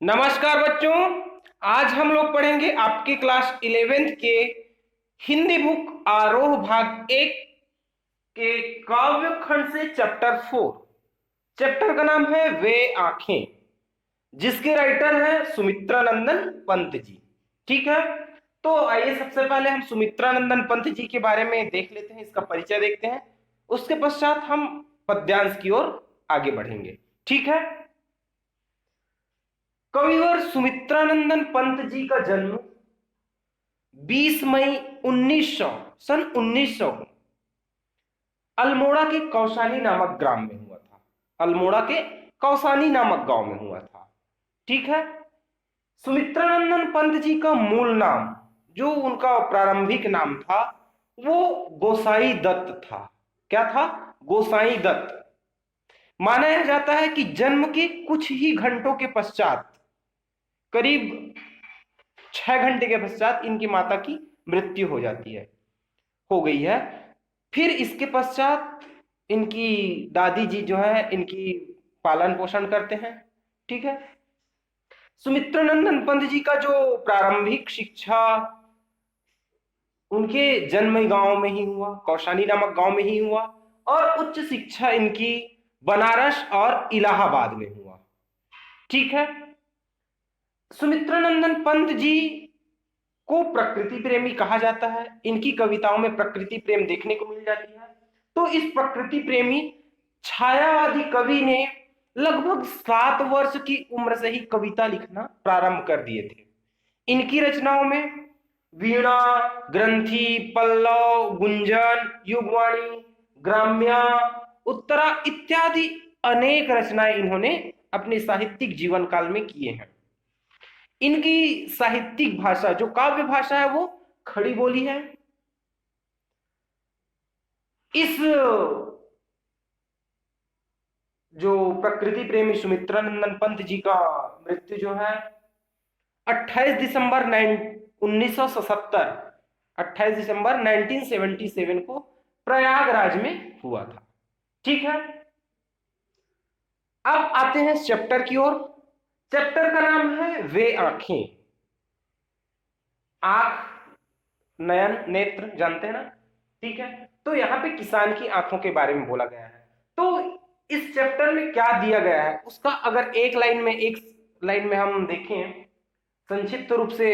नमस्कार बच्चों। आज हम लोग पढ़ेंगे आपकी क्लास 11th के हिंदी बुक आरोह भाग 1 के काव्य खंड से चैप्टर 4। चैप्टर का नाम है वे आंखें, जिसके राइटर हैं सुमित्रा नंदन पंत जी। ठीक है, तो आइए सबसे पहले हम सुमित्रा नंदन पंत जी के बारे में देख लेते हैं, इसका परिचय देखते हैं। उसके पश्चात हम पद्यांश की ओर आगे बढ़ेंगे। ठीक है, कविवर सुमित्रानंदन पंत जी का जन्म 20 मई 1900 सन 1900 को अल्मोड़ा के कौसानी नामक ग्राम में हुआ था। अल्मोड़ा के कौसानी नामक गांव में हुआ था। ठीक है, सुमित्रानंदन पंत जी का मूल नाम, जो उनका प्रारंभिक नाम था, वो गोसाई दत्त था। क्या था? गोसाई दत्त। माना जाता है कि जन्म के कुछ ही घंटों के पश्चात, करीब 6 घंटे के पश्चात इनकी माता की मृत्यु हो गई है। फिर इसके पश्चात इनकी दादी जी जो है इनकी पालन पोषण करते हैं। ठीक है, सुमित्रानंदन पंत जी का जो प्रारंभिक शिक्षा उनके जन्म गांव में ही हुआ, कौशानी नामक गांव में ही हुआ, और उच्च शिक्षा इनकी बनारस और इलाहाबाद में हुआ। ठीक है, सुमित्रानंदन पंत जी को प्रकृति प्रेमी कहा जाता है। इनकी कविताओं में प्रकृति प्रेम देखने को मिल जाती है। तो इस प्रकृति प्रेमी छायावादी कवि ने लगभग 7 वर्ष की उम्र से ही कविता लिखना प्रारंभ कर दिए थे। इनकी रचनाओं में वीणा, ग्रंथि, पल्लव, गुंजन, युगवाणी, ग्राम्या, उत्तरा इत्यादि अनेक रचनाएं इन्होंने अपने साहित्यिक जीवन काल में किए हैं। इनकी साहित्यिक भाषा, जो काव्य भाषा है, वो खड़ी बोली है। इस जो प्रकृति प्रेमी सुमित्रानंदन पंत जी का मृत्यु जो है 28 दिसंबर 1977 28 दिसंबर 1977 को प्रयागराज में हुआ था। ठीक है, अब आते हैं चैप्टर की ओर। चैप्टर का नाम है वे आंखें। आंख, नयन, नेत्र जानते हैं ना। ठीक है, तो यहाँ पे किसान की आंखों के बारे में बोला गया है। तो इस चैप्टर में क्या दिया गया है उसका अगर एक लाइन में हम देखें संक्षिप्त रूप से,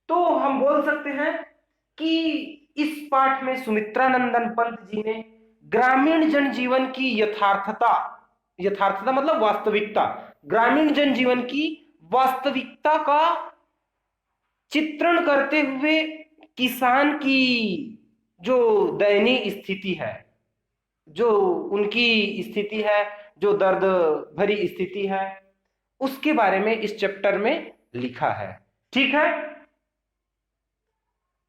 तो हम बोल सकते हैं कि इस पाठ में सुमित्रानंदन पंत जी ने ग्रामीण जनजीवन की यथार्थता मतलब वास्तविकता, ग्रामीण जनजीवन की वास्तविकता का चित्रण करते हुए किसान की जो दयनीय स्थिति है, जो उनकी स्थिति है, जो दर्द भरी स्थिति है, उसके बारे में इस चैप्टर में लिखा है। ठीक है,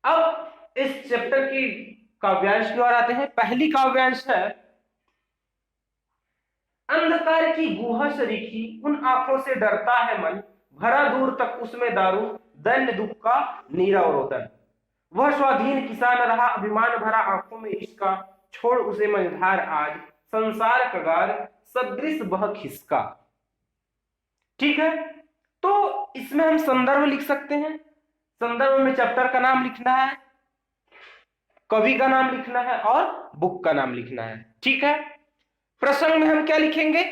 अब इस चैप्टर की काव्यांश की ओर आते हैं। पहली काव्यांश है, अंधकार की गुहा सरीखी उन आंखों से डरता है मन, भरा दूर तक उसमें दारू, दैन्य दुख का नीरव रोदन। वह स्वाधीन किसान रहा अभिमान भरा आंखों में इसका, छोड़ उसे मझधार आज संसार कगार सदृश बह खिसका। ठीक है, तो इसमें हम संदर्भ लिख सकते हैं। संदर्भ में चैप्टर का नाम लिखना है, कवि का नाम लिखना है और बुक का नाम लिखना है। ठीक है, प्रसंग में हम क्या लिखेंगे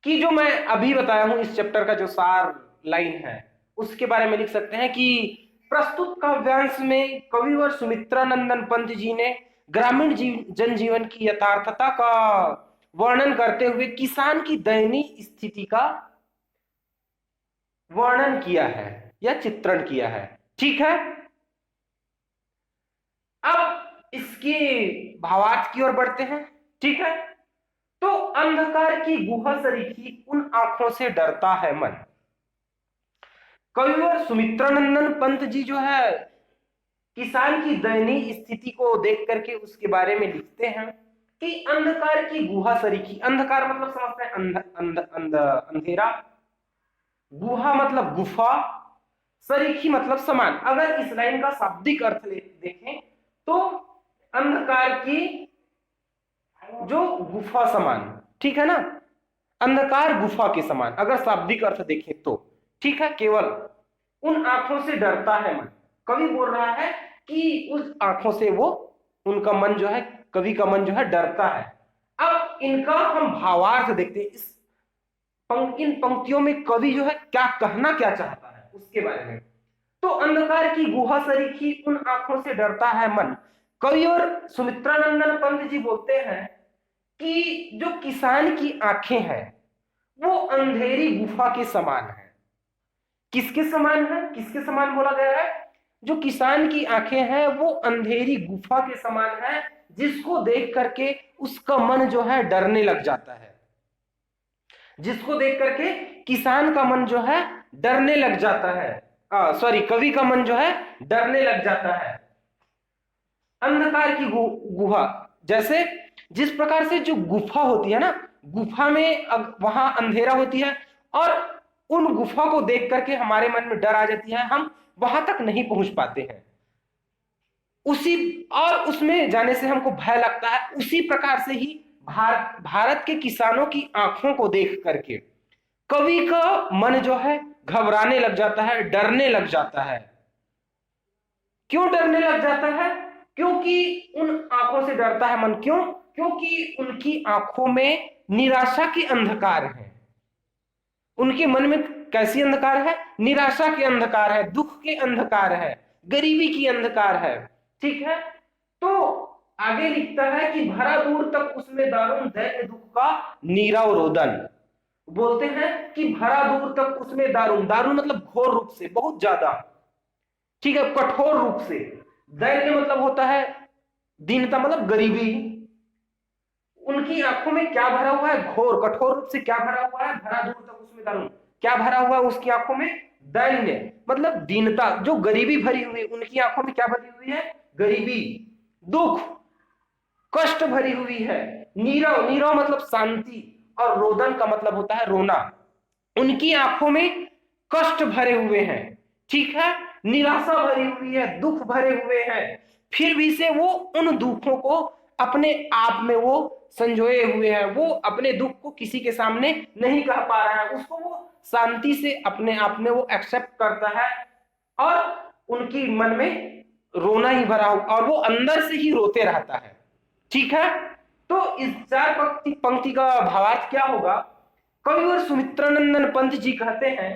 कि जो मैं अभी बताया हूं इस चैप्टर का जो सार लाइन है उसके बारे में लिख सकते हैं कि प्रस्तुत काव्यांश में कविवर सुमित्रानंदन पंत जी ने ग्रामीण जनजीवन की यथार्थता का वर्णन करते हुए किसान की दयनीय स्थिति का वर्णन किया है या चित्रण किया है। ठीक है, अब इसके भावार्थ की ओर बढ़ते हैं। ठीक है, तो अंधकार की गुहा सरीखी उन आंखों से डरता है मन। कविवर सुमित्रानंदन पंत जी जो है किसान की दयनीय स्थिति को देख करके उसके बारे में लिखते हैं कि अंधकार की गुहा सरीखी, अंधकार मतलब समझते हैं अंधेरा, गुहा मतलब गुफा, सरीखी मतलब समान। अगर इस लाइन का शाब्दिक अर्थ देखें तो अंधकार की जो गुफा समान, ठीक है ना, अंधकार गुफा के समान, अगर शाब्दिक अर्थ देखें तो, ठीक है, केवल उन आंखों से डरता है मन। कवि बोल रहा है कि उस आंखों से वो, उनका मन जो है, कवि का मन जो है डरता है। अब इनका हम भावार्थ देखते हैं, इन पंक्तियों में कवि जो है क्या कहना क्या चाहता है उसके बारे में। तो अंधकार की गुहा सरीखी उन आंखों से डरता है मन। कवि और सुमित्रानंदन पंत जी बोलते हैं कि जो किसान की आंखें हैं वो अंधेरी गुफा के समान है। किसके समान है, किसके समान बोला गया है? जो किसान की आंखें हैं वो अंधेरी गुफा के समान है, जिसको देख करके उसका मन जो है डरने लग जाता है। जिसको देख करके किसान का मन जो है डरने लग जाता है, सॉरी, कवि का मन जो है डरने लग जाता है। अंधकार की गुहा, जैसे जिस प्रकार से जो गुफा होती है ना, गुफा में वहां अंधेरा होती है और उन गुफा को देख करके हमारे मन में डर आ जाती है, हम वहां तक नहीं पहुंच पाते हैं, उसी और उसमें जाने से हमको भय लगता है। उसी प्रकार से ही भारत के किसानों की आंखों को देख करके कवि का मन जो है घबराने लग जाता है, डरने लग जाता है। क्यों डरने लग जाता है? क्योंकि उन आंखों से डरता है मन। क्यों? क्योंकि उनकी आंखों में निराशा के अंधकार है। उनके मन में कैसी अंधकार है? निराशा के अंधकार है, दुख के अंधकार है, गरीबी की अंधकार है। ठीक है, तो आगे लिखता है कि भरा दूर तक उसमें दारुण दैन्य दुख का नीरव रोदन। बोलते हैं कि भरा दूर तक उसमें दारुण, दारुण मतलब घोर रूप से, बहुत ज्यादा, ठीक है, कठोर रूप से। दैन्य मतलब होता है दीनता, मतलब गरीबी। उनकी आंखों में क्या भरा हुआ है? घोर, कठोर रूप से क्या भरा हुआ है? भरा दूर तक उसमें दारुण, क्या भरा हुआ है उसकी आंखों में? दैन्य मतलब दीनता, जो गरीबी भरी हुई, उनकी आंखों में क्या भरी हुई है? गरीबी, दुख, कष्ट भरी हुई है। नीरव, नीरव मतलब शांति, और रोदन का मतलब होता है रोना। उनकी आंखों में कष्ट भरे हुए हैं, ठीक है, निराशा भरी हुई है, दुख भरे हुए हैं, फिर भी से वो उन दुखों को अपने आप में वो संजोए हुए हैं। वो अपने दुख को किसी के सामने नहीं कह पा रहा है, उसको वो शांति से अपने आप में वो एक्सेप्ट करता है, और उनकी मन में रोना ही भरा हो, और वो अंदर से ही रोते रहता है। ठीक है, तो इस चार पंक्ति का भावार्थ क्या होगा? कवि और सुमित्रानंदन पंत जी कहते हैं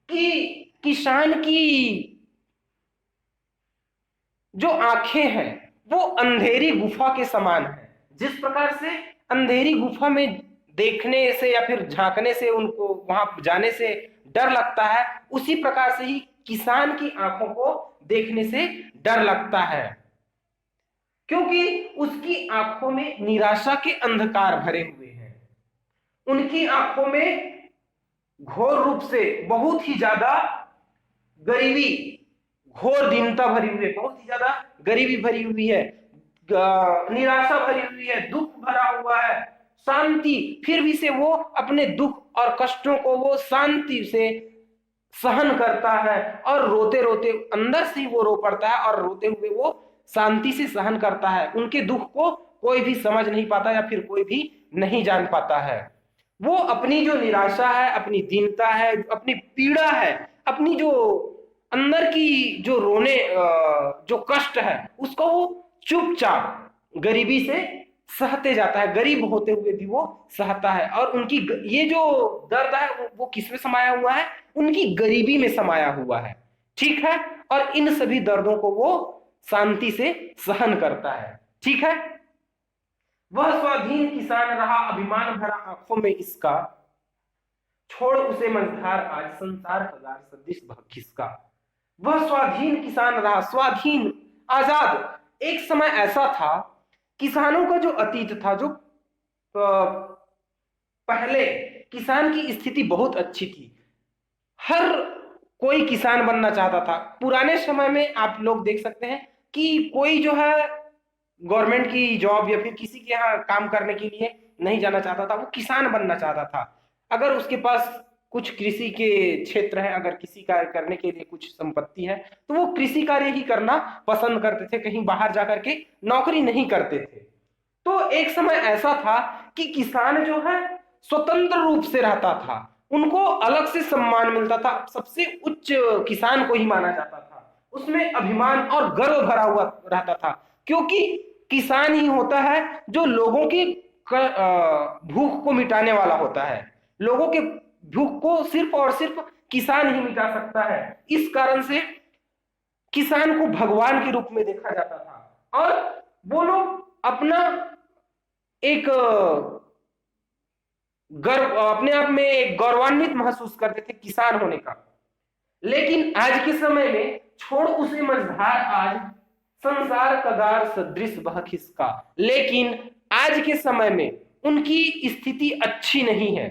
कि किसान की जो आंखें हैं वो अंधेरी गुफा के समान है। जिस प्रकार से अंधेरी गुफा में देखने से या फिर झांकने से, उनको वहां जाने से डर लगता है, उसी प्रकार से ही किसान की आंखों को देखने से डर लगता है, क्योंकि उसकी आंखों में निराशा के अंधकार भरे हुए हैं। उनकी आंखों में घोर रूप से बहुत ही ज्यादा गरीबी, घोर दीनता भरी हुई है, बहुत ही ज्यादा गरीबी भरी हुई है, निराशा भरी हुई है, दुख भरा हुआ है, शांति, फिर भी से वो अपने दुख और कष्टों को वो शांति से सहन करता है, और रोते रोते अंदर से ही वो रो पड़ता है, और रोते हुए वो शांति से सहन करता है। उनके दुख को कोई भी समझ नहीं पाता या फिर कोई भी नहीं जान पाता है। वो अपनी जो निराशा है, अपनी दीनता है, अपनी पीड़ा है, अपनी जो अंदर की जो रोने जो कष्ट है, उसको वो चुपचाप गरीबी से सहते जाता है, गरीब होते हुए भी वो सहता है। और उनकी ये जो दर्द है वो किसमें समाया हुआ है? उनकी गरीबी में समाया हुआ है, ठीक है, और इन सभी दर्दों को वो शांति से सहन करता है। ठीक है, वह स्वाधीन किसान रहा, अभिमान भरा आंखों में इसका, छोड़ उसे मझधार आज, संसार हजार सदिश किसका। वह स्वाधीन किसान रहा, स्वाधीन, आजाद। एक समय ऐसा था, किसानों का जो अतीत था, जो पहले किसान की स्थिति बहुत अच्छी थी, हर कोई किसान बनना चाहता था। पुराने समय में आप लोग देख सकते हैं कि कोई जो है गवर्नमेंट की जॉब या फिर किसी के यहाँ काम करने के लिए नहीं जाना चाहता था, वो किसान बनना चाहता था। अगर उसके पास कुछ कृषि के क्षेत्र है, अगर किसी कार्य करने के लिए कुछ संपत्ति है, तो वो कृषि कार्य ही करना पसंद करते थे, कहीं बाहर जाकर के नौकरी नहीं करते थे। तो एक समय ऐसा था कि किसान जो है स्वतंत्र रूप से रहता था, उनको अलग से सम्मान मिलता था, सबसे उच्च किसान को ही माना जाता था, उसमें अभिमान और गर्व भरा हुआ रहता था, क्योंकि किसान ही होता है जो लोगों की भूख को मिटाने वाला होता है। लोगों के भूख को सिर्फ और सिर्फ किसान ही मिटा सकता है। इस कारण से किसान को भगवान के रूप में देखा जाता था और वो लोग अपना एक गर्व, अपने आप में एक गौरवान्वित महसूस करते थे किसान होने का। लेकिन आज के समय में छोड़ उसे मझधार आज, संसार कगार सदृश बह खिसका, लेकिन आज के समय में उनकी स्थिति अच्छी नहीं है।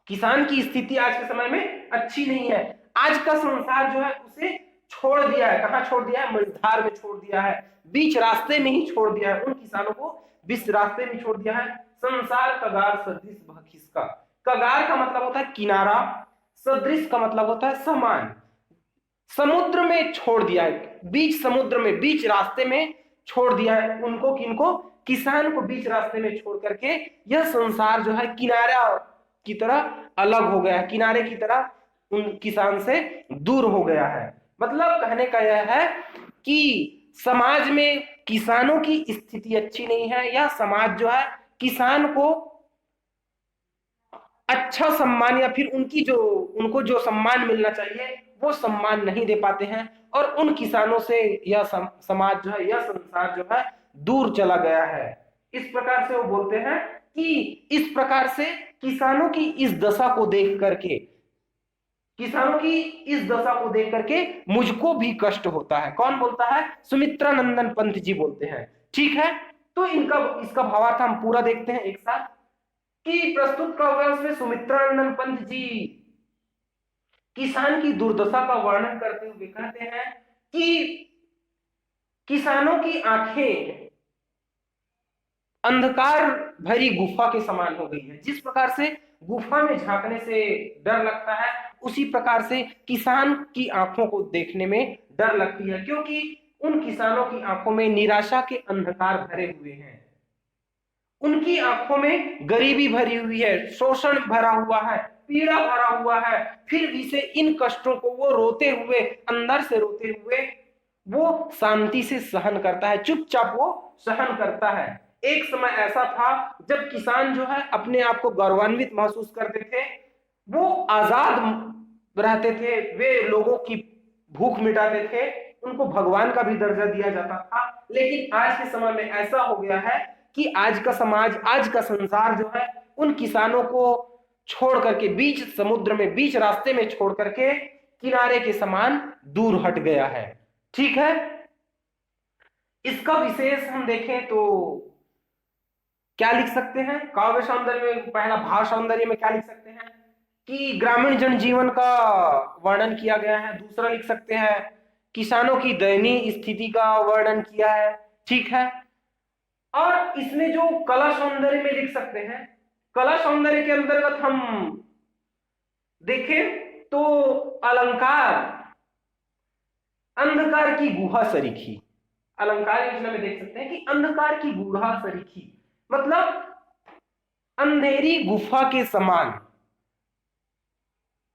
किसान की स्थिति आज के समय में अच्छी नहीं है। आज का संसार जो है उसे छोड़ दिया है। कहां छोड़ दिया है? मझधार में छोड़ दिया है, बीच रास्ते में ही छोड़ दिया है। उन किसानों को बीच रास्ते में छोड़ दिया है। संसार कगार सदृश बह खिसका। कगार का मतलब होता है किनारा, सदृश का मतलब होता है समान। समुद्र में छोड़ दिया है, बीच समुद्र में, बीच रास्ते में छोड़ दिया है उनको। किनको? किसान को बीच रास्ते में छोड़ करके यह संसार जो है किनारा की तरह अलग हो गया है, किनारे की तरह उन किसान से दूर हो गया है। मतलब कहने का यह है कि समाज में किसानों की स्थिति अच्छी नहीं है। यह समाज जो है किसान को अच्छा सम्मान या फिर उनको जो सम्मान मिलना चाहिए वो सम्मान नहीं दे पाते हैं, और उन किसानों से यह समाज जो है, यह संसार जो है दूर चला गया है। इस प्रकार से वो बोलते हैं कि इस प्रकार से किसानों की इस दशा को देख करके, किसानों की इस दशा को देख करके मुझको भी कष्ट होता है। कौन बोलता है? सुमित्रानंदन पंत जी बोलते हैं। ठीक है, तो इसका भावार्थ हम पूरा देखते हैं एक साथ कि प्रस्तुत काव्यांश में सुमित्रानंदन पंत जी किसान की दुर्दशा का वर्णन करते हुए कहते हैं कि किसानों की आंखें अंधकार भरी गुफा के समान हो गई है। जिस प्रकार से गुफा में झांकने से डर लगता है, उसी प्रकार से किसान की आंखों को देखने में डर लगती है, क्योंकि उन किसानों की आंखों में निराशा के अंधकार भरे हुए हैं। उनकी आंखों में गरीबी भरी हुई है, शोषण भरा हुआ है, पीड़ा भरा हुआ है। फिर भी से इन कष्टों को वो रोते हुए, अंदर से रोते हुए वो शांति से सहन करता है, चुपचाप वो सहन करता है। एक समय ऐसा था जब किसान जो है अपने आप को गौरवान्वित महसूस करते थे, वो आजाद रहते थे, वे लोगों की भूख मिटाते थे, उनको भगवान का भी दर्जा दिया जाता था। लेकिन आज के समय में ऐसा हो गया है कि आज का समाज, आज का संसार जो है उन किसानों को छोड़ करके बीच समुद्र में, बीच रास्ते में छोड़ करके किनारे के समान दूर हट गया है। ठीक है, इसका विशेष हम देखें तो क्या लिख सकते हैं? काव्य सौंदर्य में पहला भाव सौंदर्य में क्या लिख सकते हैं कि ग्रामीण जनजीवन का वर्णन किया गया है। दूसरा लिख सकते हैं किसानों की दयनीय स्थिति का वर्णन किया है। ठीक है, और इसमें जो कला सौंदर्य में लिख सकते हैं, कला सौंदर्य के अंतर्गत हम देखें तो अलंकार अंधकार की गुहा सरीखी, अलंकार योजना में देख सकते हैं कि अंधकार की गुहा सरीखी मतलब अंधेरी गुफा के समान,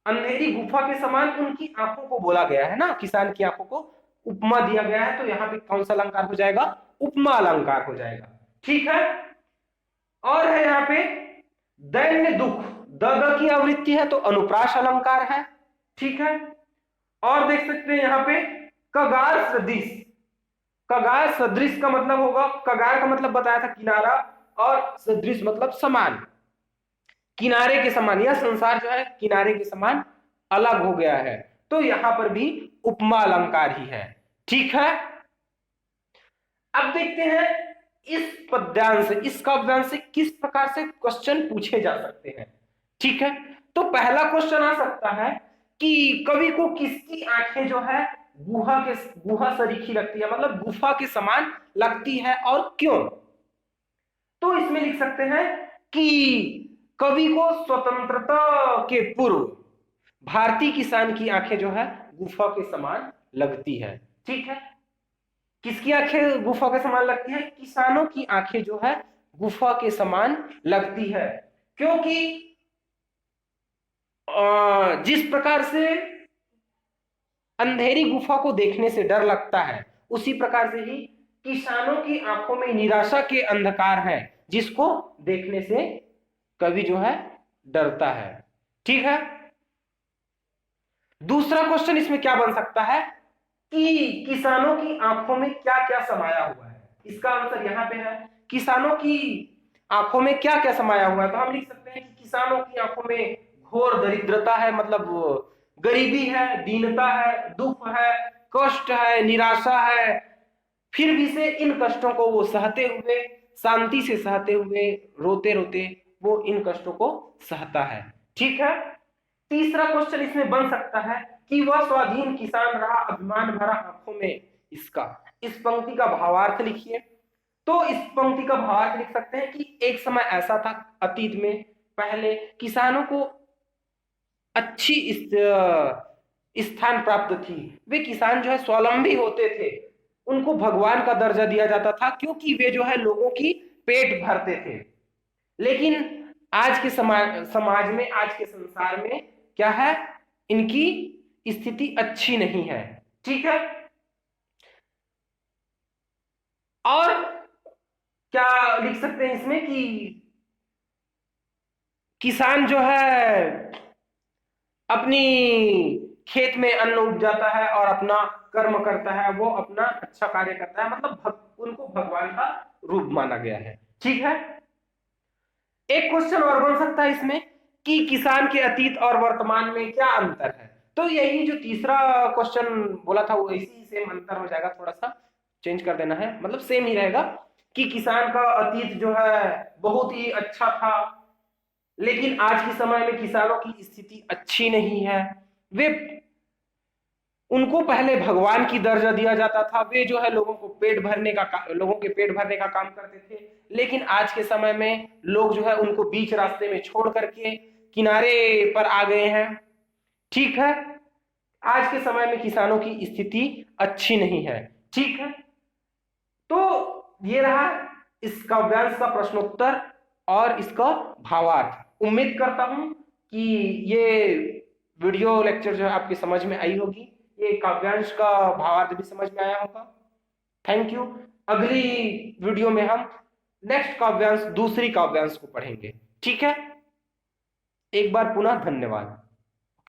अंधेरी गुफा के समान उनकी आंखों को बोला गया है ना, किसान की आंखों को उपमा दिया गया है। तो यहाँ पे कौन सा अलंकार हो जाएगा? उपमा अलंकार हो जाएगा। ठीक है, और है यहाँ पे दैन्य दुख, द की आवृत्ति है तो अनुप्रास अलंकार है। ठीक है, और देख सकते हैं यहाँ पे कगार सदृश, कगार सदृश का मतलब होगा, कगार का मतलब बताया था किनारा, और सदृश मतलब समान, किनारे के समान। यह संसार जो है किनारे के समान अलग हो गया है, तो यहां पर भी उपमा अलंकार ही है। ठीक है, अब देखते हैं इस पद्यांश से, इस काव्यांश से किस प्रकार से क्वेश्चन पूछे जा सकते हैं। ठीक है, तो पहला क्वेश्चन आ सकता है कि कवि को किसकी आंखें जो है गुहा सरीखी लगती है, मतलब गुफा के समान लगती है, और क्यों? तो इसमें लिख सकते हैं कि कवि को स्वतंत्रता के पूर्व भारतीय किसान की आंखें जो है गुफा के समान लगती है। ठीक है, किसकी आंखें गुफा के समान लगती है? किसानों की आंखें जो है गुफा के समान लगती है। क्योंकि जिस प्रकार से अंधेरी गुफा को देखने से डर लगता है, उसी प्रकार से ही किसानों की आंखों में निराशा के अंधकार है, जिसको देखने से कवि जो है डरता है। ठीक है। दूसरा क्वेश्चन इसमें क्या बन सकता है कि किसानों की आंखों में क्या क्या समाया हुआ है। इसका आंसर यहां पे है, किसानों की आंखों में क्या क्या समाया हुआ है। तो हम लिख सकते हैं कि किसानों की आंखों में घोर दरिद्रता है, मतलब गरीबी है, दीनता है, दुख है, कष्ट है, निराशा है। फिर भी से इन कष्टों को वो सहते हुए, शांति से सहते हुए, रोते रोते वो इन कष्टों को सहता है। ठीक है। तीसरा क्वेश्चन इसमें बन सकता है कि वह स्वाधीन किसान रहा अभिमान भरा आंखों में इसका। इस पंक्ति का भावार्थ लिखिए। तो इस पंक्ति का भावार्थ लिख सकते हैं कि एक समय ऐसा था अतीत में, पहले किसानों को अच्छी स्थान प्राप्त थी। वे किसान जो है स्वावलंबी होते थे, उनको भगवान का दर्जा दिया जाता था, क्योंकि वे जो है लोगों की पेट भरते थे। लेकिन आज के समाज में, आज के संसार में क्या है, इनकी स्थिति अच्छी नहीं है। ठीक है। और क्या लिख सकते हैं इसमें कि किसान जो है अपनी खेत में अन्न उपजाता है और अपना कर्म करता है, वो अपना अच्छा कार्य करता है, मतलब उनको भगवान का रूप माना गया है। ठीक है। एक क्वेश्चन और बन सकता है इसमें कि किसान के अतीत और वर्तमान में क्या अंतर है। तो यही जो तीसरा क्वेश्चन बोला था वो इसी सेम अंतर हो जाएगा, थोड़ा सा चेंज कर देना है, मतलब सेम ही रहेगा कि किसान का अतीत जो है बहुत ही अच्छा था, लेकिन आज के समय में किसानों की स्थिति अच्छी नहीं है। वे उनको पहले भगवान की दर्जा दिया जाता था, वे जो है लोगों को पेट भरने का लोगों के पेट भरने का काम करते थे। लेकिन आज के समय में लोग जो है उनको बीच रास्ते में छोड़ करके किनारे पर आ गए हैं। ठीक है। आज के समय में किसानों की स्थिति अच्छी नहीं है। ठीक है। तो ये रहा इस काव्यांश का प्रश्नोत्तर और इसका भावार्थ। उम्मीद करता हूं कि ये वीडियो लेक्चर जो है आपकी समझ में आई होगी, ये काव्यांश का भावार्थ भी समझ में आया होगा। Thank you. अगली वीडियो में हम नेक्स्ट काव्यांश, दूसरी काव्यांश को पढ़ेंगे। ठीक है। एक बार पुनः धन्यवाद।